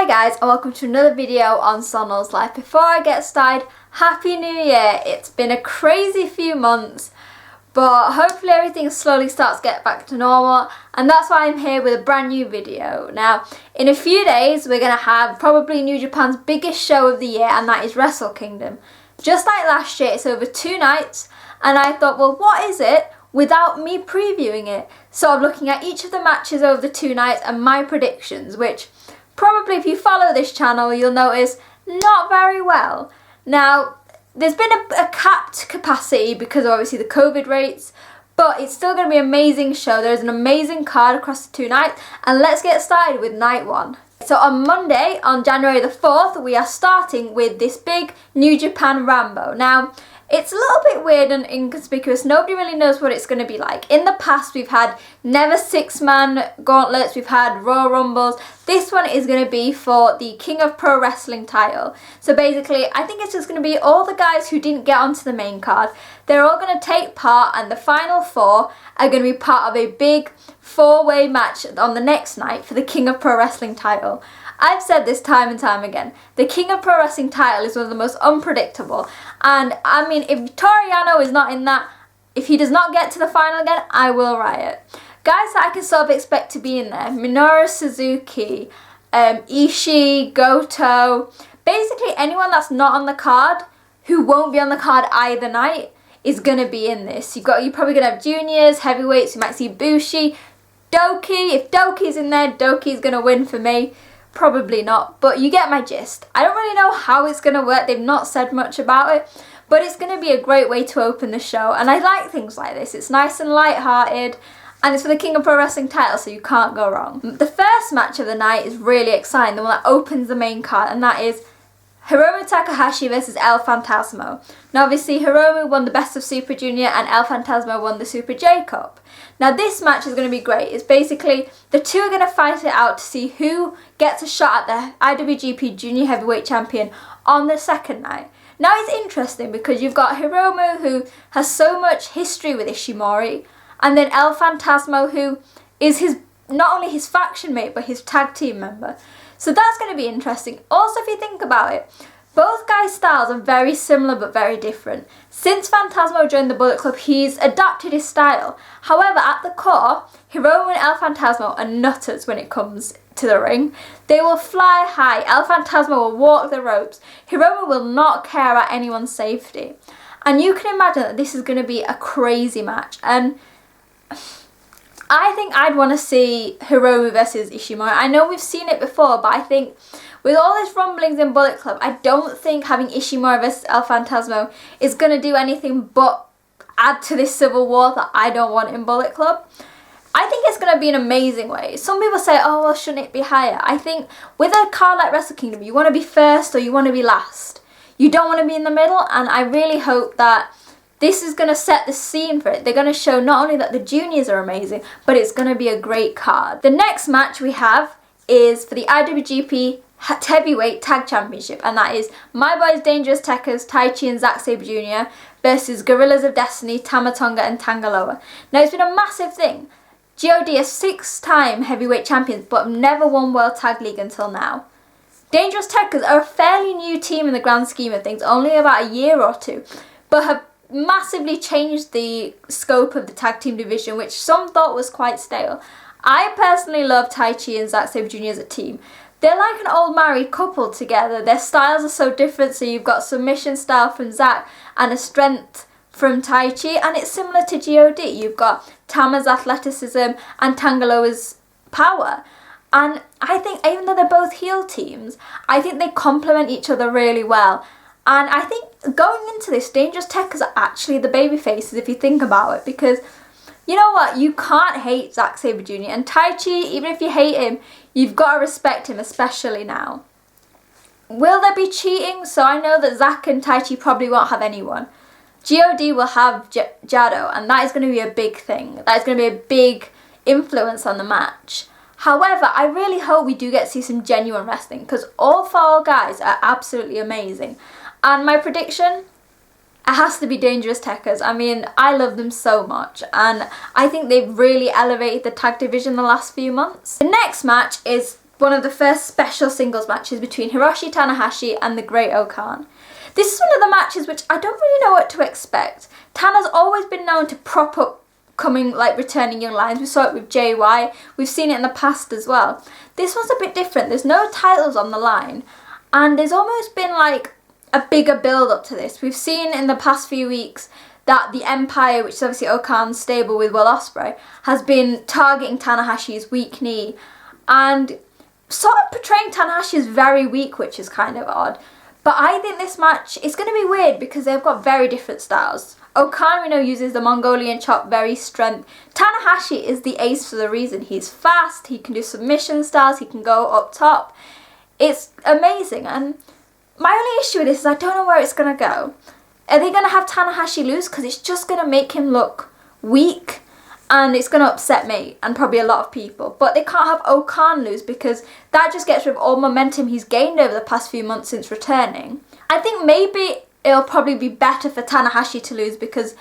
Hi guys, and welcome to another video on Sonal's life. Before I get started, Happy New Year! It's been a crazy few months, but hopefully everything slowly starts to get back to normal, and that's why I'm here with a brand new video. Now, in a few days we're going to have probably New Japan's biggest show of the year, and that is Wrestle Kingdom. Just like last year, it's over 2 nights, and I thought, well, what is it without me previewing it? So I'm looking at each of the matches over the 2 nights and my predictions, which probably if you follow this channel you'll notice not very well. Now, there's been a capped capacity because of obviously the COVID rates, but it's still going to be an amazing show. There's an amazing card across the 2 nights, and let's get started with night 1. So on Monday, on January the 4th, we are starting with this big New Japan Rambo. Now, it's a little bit weird and inconspicuous. Nobody really knows what it's going to be like. In the past, we've had never 6-man gauntlets. We've had Royal Rumbles. This one is going to be for the King of Pro Wrestling title. So basically, I think it's just going to be all the guys who didn't get onto the main card. They're all going to take part, and the final 4 are going to be part of a big 4-way match on the next night for the King of Pro Wrestling title. I've said this time and time again. The King of Pro Wrestling title is one of the most unpredictable. And I mean, if Toru Yano is not in that, if he does not get to the final again, I will riot. Guys that I can sort of expect to be in there: Minoru Suzuki, Ishii, Goto. Basically anyone that's not on the card, who won't be on the card either night, is going to be in this. You're probably going to have juniors, heavyweights. You might see Bushi, Doki. If Doki's in there, Doki's going to win for me. Probably not, but you get my gist. I don't really know how it's going to work. They've not said much about it, but it's going to be a great way to open the show, and I like things like this. It's nice and light-hearted, and it's for the King of Pro Wrestling title, so you can't go wrong. The first match of the night is really exciting, the one that opens the main card, and that is Hiromu Takahashi versus El Phantasmo. Now obviously Hiromu won the Best of Super Junior and El Phantasmo won the Super J Cup. Now this match is going to be great. It's basically the two are going to fight it out to see who gets a shot at the IWGP Junior Heavyweight Champion on the second night. Now it's interesting because you've got Hiromu, who has so much history with Ishimori, and then El Phantasmo, who is not only his faction mate but his tag team member. So that's going to be interesting. Also, if you think about it, both guys' styles are very similar but very different. Since Phantasmo joined the Bullet Club, he's adapted his style. However, at the core, Hiromu and El Phantasmo are nutters when it comes to the ring. They will fly high. El Phantasmo will walk the ropes. Hiromu will not care about anyone's safety. And you can imagine that this is going to be a crazy match. And I think I'd want to see Hiromu versus Ishimori. I know we've seen it before, but I think with all these rumblings in Bullet Club, I don't think having Ishimori versus El Phantasmo is going to do anything but add to this civil war that I don't want in Bullet Club. I think it's going to be an amazing way. Some people say, oh, well, shouldn't it be higher? I think with a card like Wrestle Kingdom, you want to be first or you want to be last. You don't want to be in the middle, and I really hope that this is going to set the scene for it. They're going to show not only that the juniors are amazing, but it's going to be a great card. The next match we have is for the IWGP Heavyweight Tag Championship, and that is my boys Dangerous Tekkers, Taichi and Zack Sabre Jr. versus Gorillas of Destiny, Tama Tonga and Tangaloa. Now, it's been a massive thing. GOD are 6-time heavyweight champions, but have never won World Tag League until now. Dangerous Tekkers are a fairly new team in the grand scheme of things, only about a year or 2, but have massively changed the scope of the tag team division, which some thought was quite stale. I personally love Taichi and Zack Sabre Jr. as a team. They're like an old married couple together. Their styles are so different, so you've got submission style from Zack and a strength from Taichi, and it's similar to GOD. You've got Tama's athleticism and Tangaloa's power. And I think even though they're both heel teams, I think they complement each other really well. And I think going into this, Dangerous Tekkers are actually the baby faces if you think about it, because you know what, you can't hate Zack Sabre Jr. and Taichi. Even if you hate him, you've got to respect him, especially now. Will there be cheating? So I know that Zack and Taichi probably won't have anyone. GOD will have Jado, and that is going to be a big thing. That is going to be a big influence on the match. However, I really hope we do get to see some genuine wrestling, because all 4 guys are absolutely amazing. And my prediction, it has to be Dangerous Tekkers. I mean, I love them so much, and I think they've really elevated the tag division the last few months. The next match is one of the first special singles matches between Hiroshi Tanahashi and the Great Okan. This is one of the matches which I don't really know what to expect. Tana's always been known to prop up returning young lions. We saw it with JY. We've seen it in the past as well. This one's a bit different. There's no titles on the line, and there's almost been like a bigger build up to this. We've seen in the past few weeks that the Empire, which is obviously Okan's stable with Will Ospreay, has been targeting Tanahashi's weak knee and sort of portraying Tanahashi as very weak, which is kind of odd. But I think this match is going to be weird because they've got very different styles. Okan, we know, uses the Mongolian chop, very strength. Tanahashi is the ace for the reason. He's fast, he can do submission styles, he can go up top. It's amazing, and my only issue with this is I don't know where it's going to go. Are they going to have Tanahashi lose? Because it's just going to make him look weak, and it's going to upset me and probably a lot of people. But they can't have Okan lose because that just gets rid of all momentum he's gained over the past few months since returning. I think maybe it'll probably be better for Tanahashi to lose because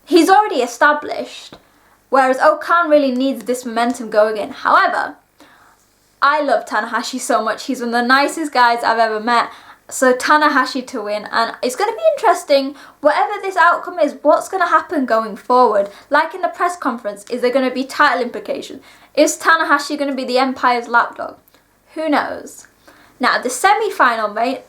he's already established, whereas Okan really needs this momentum going in. However, I love Tanahashi so much. He's one of the nicest guys I've ever met. So Tanahashi to win, and it's going to be interesting, whatever this outcome is, what's going to happen going forward. Like in the press conference, is there going to be title implications? Is Tanahashi going to be the Empire's lapdog? Who knows? Now, the semi-final, mate,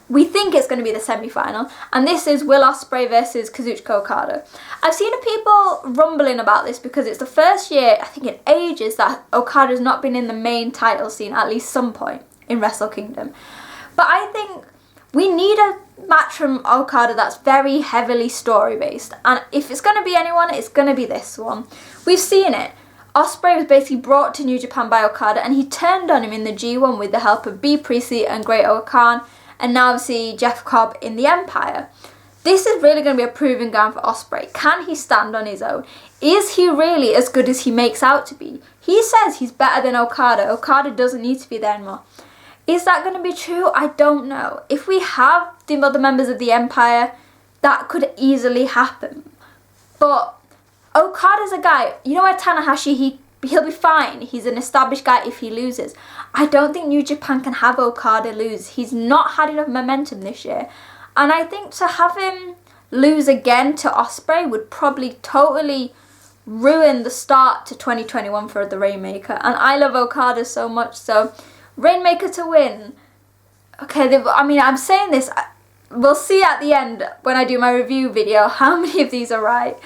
we think it's going to be the semi-final, and this is Will Ospreay versus Kazuchika Okada. I've seen people rumbling about this because it's the first year, I think in ages, that Okada's not been in the main title scene at least some point in Wrestle Kingdom. But I think we need a match from Okada that's very heavily story-based. And if it's going to be anyone, it's going to be this one. We've seen it. Ospreay was basically brought to New Japan by Okada, and he turned on him in the G1 with the help of B. Priestley and Great Okan, and now obviously Jeff Cobb in the Empire. This is really going to be a proving ground for Ospreay. Can he stand on his own? Is he really as good as he makes out to be? He says he's better than Okada. Okada doesn't need to be there anymore. Is that going to be true? I don't know. If we have the other members of the Empire, that could easily happen. But Okada's a guy, you know where Tanahashi, he'll be fine. He's an established guy if he loses. I don't think New Japan can have Okada lose. He's not had enough momentum this year. And I think to have him lose again to Ospreay would probably totally ruin the start to 2021 for the Rainmaker. And I love Okada so much, so Rainmaker to win. Okay, I'm saying this, we'll see at the end when I do my review video how many of these are right.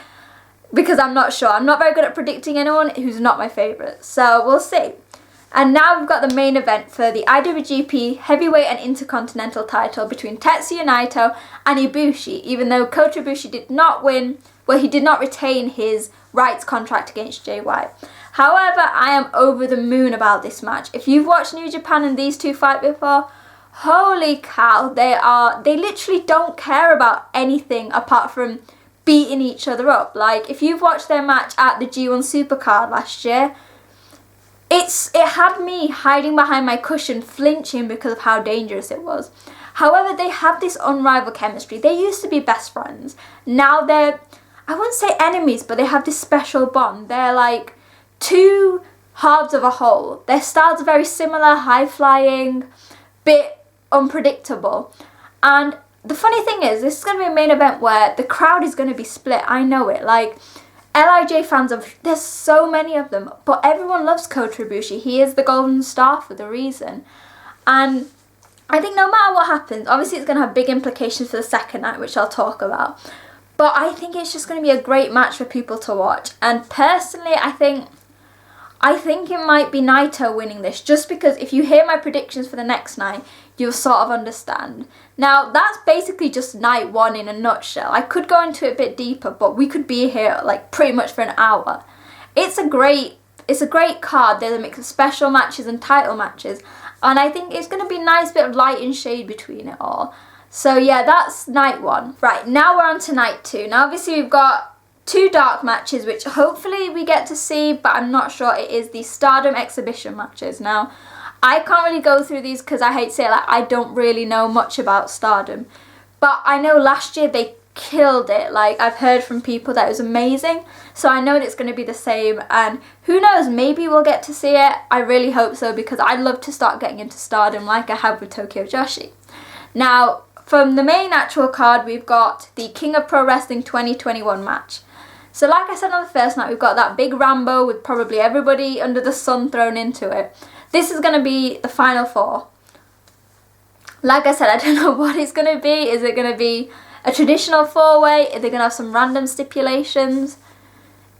Because I'm not sure. I'm not very good at predicting anyone who's not my favourite. So we'll see. And now we've got the main event for the IWGP Heavyweight and Intercontinental title between Tetsuya Naito and Ibushi. Even though Kota Ibushi did not win, well, he did not retain his rights contract against Jay White. However, I am over the moon about this match. If you've watched New Japan and these two fight before, holy cow, they literally don't care about anything apart from beating each other up. Like, if you've watched their match at the G1 Supercard last year, it had me hiding behind my cushion, flinching because of how dangerous it was. However, they have this unrivaled chemistry. They used to be best friends. Now they're, I wouldn't say enemies, but they have this special bond. They're like two halves of a whole. Their styles are very similar, high-flying, bit unpredictable. And the funny thing is, this is going to be a main event where the crowd is going to be split. I know it. Like, LIJ fans, there's so many of them, but everyone loves Kota Ibushi. He is the golden star for the reason. And I think no matter what happens, obviously it's going to have big implications for the second night, which I'll talk about. But I think it's just going to be a great match for people to watch. And personally, I think it might be Naito winning this, just because if you hear my predictions for the next night, you'll sort of understand. Now, that's basically just night one in a nutshell. I could go into it a bit deeper, but we could be here like pretty much for an hour. It's a great card. There's a mix of special matches and title matches, and I think it's going to be a nice bit of light and shade between it all. So yeah, that's night one. Right, now we're on to night two. Now obviously we've got two dark matches, which hopefully we get to see, but I'm not sure. It is the Stardom exhibition matches. Now, I can't really go through these because I hate to say it, like, I don't really know much about Stardom. But I know last year they killed it. Like, I've heard from people that it was amazing, so I know that it's going to be the same, and who knows, maybe we'll get to see it. I really hope so, because I'd love to start getting into Stardom like I have with Tokyo Joshi. Now, from the main actual card, we've got the King of Pro Wrestling 2021 match. So like I said on the first night, we've got that big Rambo with probably everybody under the sun thrown into it. This is going to be the final four. Like I said, I don't know what it's going to be. Is it going to be a traditional four-way? Are they going to have some random stipulations?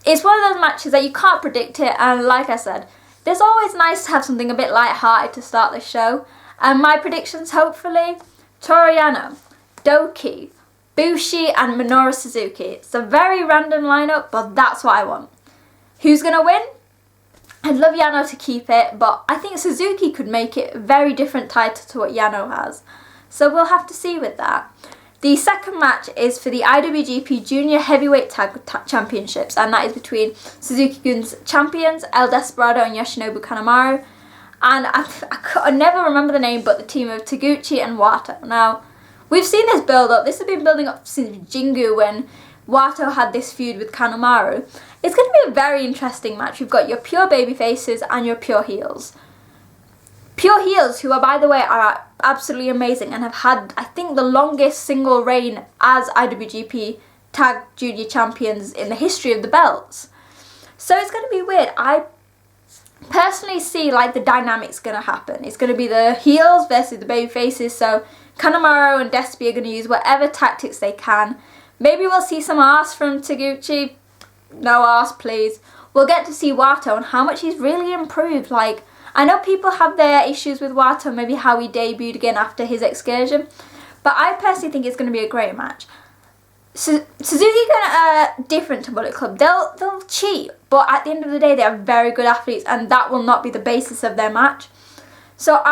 It's one of those matches that you can't predict it, and like I said, it's always nice to have something a bit light-hearted to start the show. And my predictions, hopefully, Toru Yano, Doki, Bushi and Minoru Suzuki. It's a very random lineup, but that's what I want. Who's going to win? I'd love Yano to keep it, but I think Suzuki could make it a very different title to what Yano has. So we'll have to see with that. The second match is for the IWGP Junior Heavyweight Tag Championships, and that is between Suzuki-gun's champions, El Desperado and Yoshinobu Kanemaru. And I never remember the name, but the team of Taguchi and Wato. Now, we've seen this build up. This has been building up since Jingu, when Wato had this feud with Kanemaru. It's going to be a very interesting match. We've got your pure baby faces and your pure heels. Pure heels, who are, by the way, are absolutely amazing and have had, I think, the longest single reign as IWGP Tag Junior Champions in the history of the belts. So it's going to be weird. I personally see like the dynamics going to happen. It's going to be the heels versus the baby faces. So Kanemaru and Despy are going to use whatever tactics they can. Maybe we'll see some arse from Taguchi. No arse, please. We'll get to see Wato and how much he's really improved. Like, I know people have their issues with Wato, maybe how he debuted again after his excursion, but I personally think it's going to be a great match. Suzuki different to Bullet Club. They'll cheat, but at the end of the day, they are very good athletes, and that will not be the basis of their match. So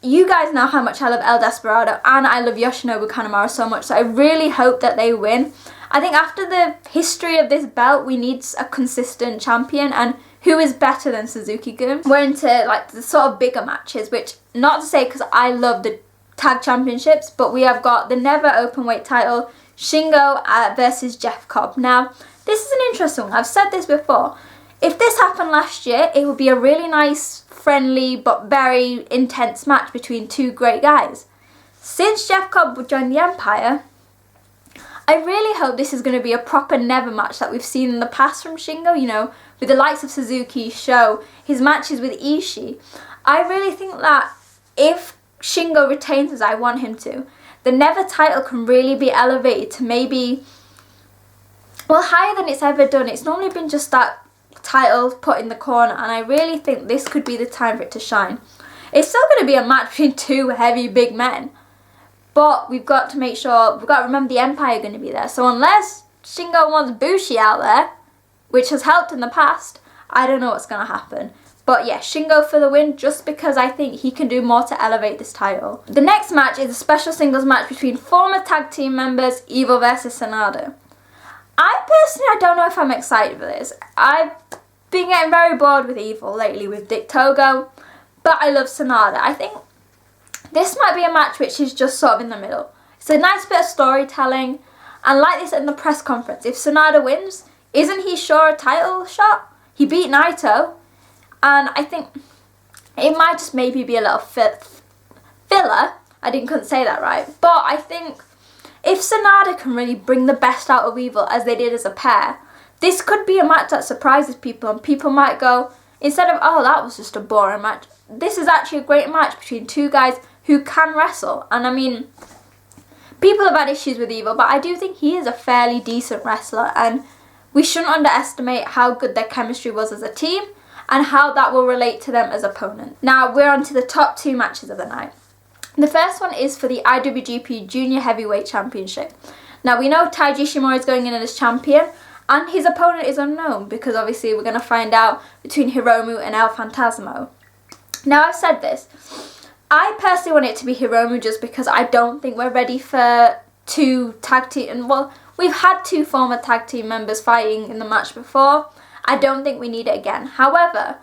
you guys know how much I love El Desperado, and I love Yoshinobu Kanemaru so much, so I really hope that they win. I think after the history of this belt, we need a consistent champion, and who is better than Suzuki-gun? We're into like the sort of bigger matches, which, not to say because I love the tag championships, but we have got the never openweight title, Shingo versus Jeff Cobb. Now, this is an interesting one. I've said this before. If this happened last year, it would be a really nice, friendly, but very intense match between two great guys. Since Jeff Cobb joined the Empire, I really hope this is going to be a proper never match that we've seen in the past from Shingo, you know, with the likes of Suzuki, Sho, his matches with Ishii. I really think that if Shingo retains as I want him to, the never title can really be elevated to maybe, well, higher than it's ever done. It's normally been just that title put in the corner, and I really think this could be the time for it to shine. It's still going to be a match between two heavy big men, but we've got to make sure, we've got to remember the Empire are going to be there. So unless Shingo wants Bushi out there, which has helped in the past, I don't know what's going to happen. But yeah, Shingo for the win, just because I think he can do more to elevate this title. The next match is a special singles match between former tag team members, Evil versus Sanada. I don't know if I'm excited for this. I've been getting very bored with Evil lately with Dick Togo, but I love Sanada. I think this might be a match which is just sort of in the middle. It's a nice bit of storytelling, and like they said in the press conference, if Sanada wins, isn't he sure a title shot? He beat Naito, and I think it might just maybe be a little filler. I couldn't say that right, but I think if Sanada can really bring the best out of Evil as they did as a pair, this could be a match that surprises people, and people might go, instead of, oh, that was just a boring match, this is actually a great match between two guys who can wrestle. And I mean, people have had issues with Evil, but I do think he is a fairly decent wrestler, and we shouldn't underestimate how good their chemistry was as a team and how that will relate to them as opponents. Now we're on to the top two matches of the night. The first one is for the IWGP Junior Heavyweight Championship. Now we know Taiji Ishimori is going in as champion, and his opponent is unknown because obviously we're going to find out between Hiromu and El Phantasmo. Now I've said this, I personally want it to be Hiromu just because I don't think we're ready for two tag team, and well, we've had two former tag team members fighting in the match before. I don't think we need it again. However,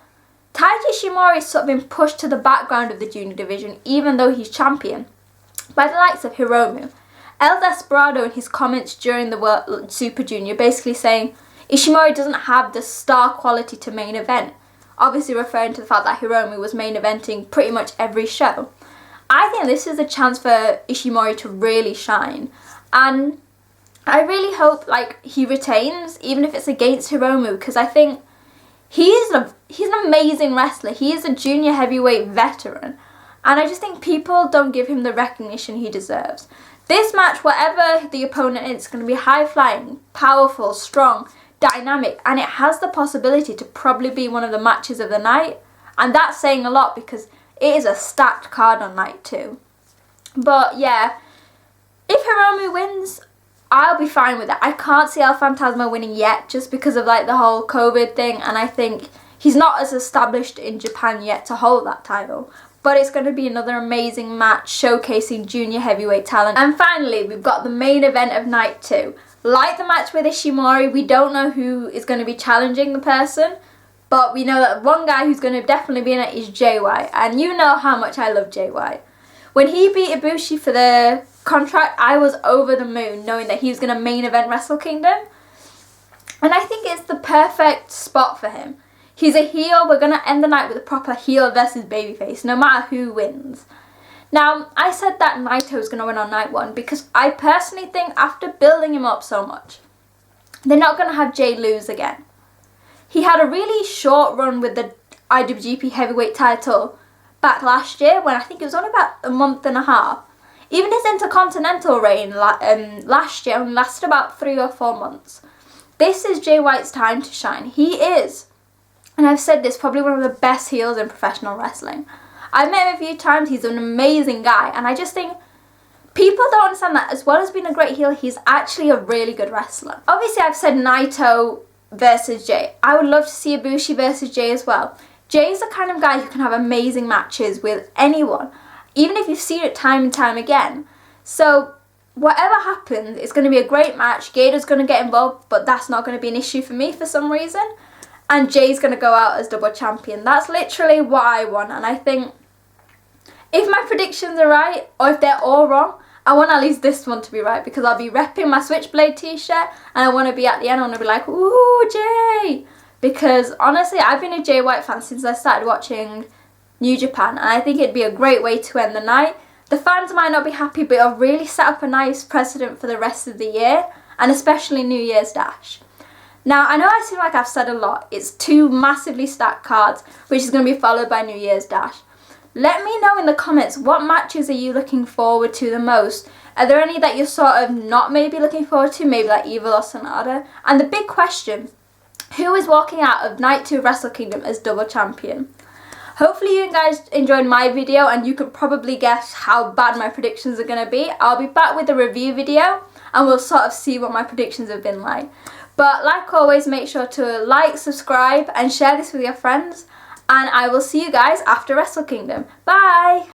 Taiji Ishimori has sort of been pushed to the background of the junior division, even though he's champion, by the likes of Hiromu. El Desperado in his comments during the World Super Junior basically saying Ishimori doesn't have the star quality to main event, obviously referring to the fact that Hiromu was main eventing pretty much every show. I think this is a chance for Ishimori to really shine, and I really hope like he retains, even if it's against Hiromu, because I think he's an amazing wrestler. He is a junior heavyweight veteran, and I just think people don't give him the recognition he deserves. This match, whatever the opponent is, going to be high-flying, powerful, strong, dynamic, and it has the possibility to probably be one of the matches of the night, and that's saying a lot because it is a stacked card on night 2. But yeah, if Hiromu wins, I'll be fine with it. I can't see El Fantasma winning yet just because of like the whole COVID thing, and I think he's not as established in Japan yet to hold that title. But it's going to be another amazing match showcasing junior heavyweight talent. And finally, we've got the main event of night 2. Like the match with Ishimori, we don't know who is going to be challenging the person, but we know that one guy who's going to definitely be in it is Jay White, and you know how much I love Jay White. When he beat Ibushi for the contract, I was over the moon knowing that he was going to main event Wrestle Kingdom, and I think it's the perfect spot for him. He's a heel. We're going to end the night with a proper heel versus babyface, no matter who wins. Now, I said that Naito was going to win on night 1 because I personally think after building him up so much, they're not going to have Jay lose again. He had a really short run with the IWGP Heavyweight title back last year when I think it was only about a month and a half. Even his Intercontinental reign last year only lasted about 3 or 4 months. This is Jay White's time to shine. He is, and I've said this, probably one of the best heels in professional wrestling. I've met him a few times. He's an amazing guy, and I just think people don't understand that as well as being a great heel, he's actually a really good wrestler. Obviously, I've said Naito versus Jay. I would love to see Ibushi versus Jay as well. Jay's the kind of guy who can have amazing matches with anyone, even if you've seen it time and time again. So whatever happens, it's going to be a great match. Gator's going to get involved, but that's not going to be an issue for me for some reason. And Jay's going to go out as double champion. That's literally what I want. And I think if my predictions are right, or if they're all wrong, I want at least this one to be right, because I'll be repping my Switchblade t-shirt, and I want to be at the end, I want to be like, ooh, Jay! Because honestly, I've been a Jay White fan since I started watching New Japan, and I think it'd be a great way to end the night. The fans might not be happy, but it'll really set up a nice precedent for the rest of the year, and especially New Year's Dash. Now, I know I seem like I've said a lot. It's 2 massively stacked cards, which is going to be followed by New Year's Dash. Let me know in the comments, what matches are you looking forward to the most? Are there any that you're sort of not maybe looking forward to, maybe like Evil or Sonata? And the big question, who is walking out of Night 2 Wrestle Kingdom as double champion? Hopefully you guys enjoyed my video, and you could probably guess how bad my predictions are going to be. I'll be back with a review video, and we'll sort of see what my predictions have been like. But like always, make sure to like, subscribe, and share this with your friends. And I will see you guys after Wrestle Kingdom. Bye!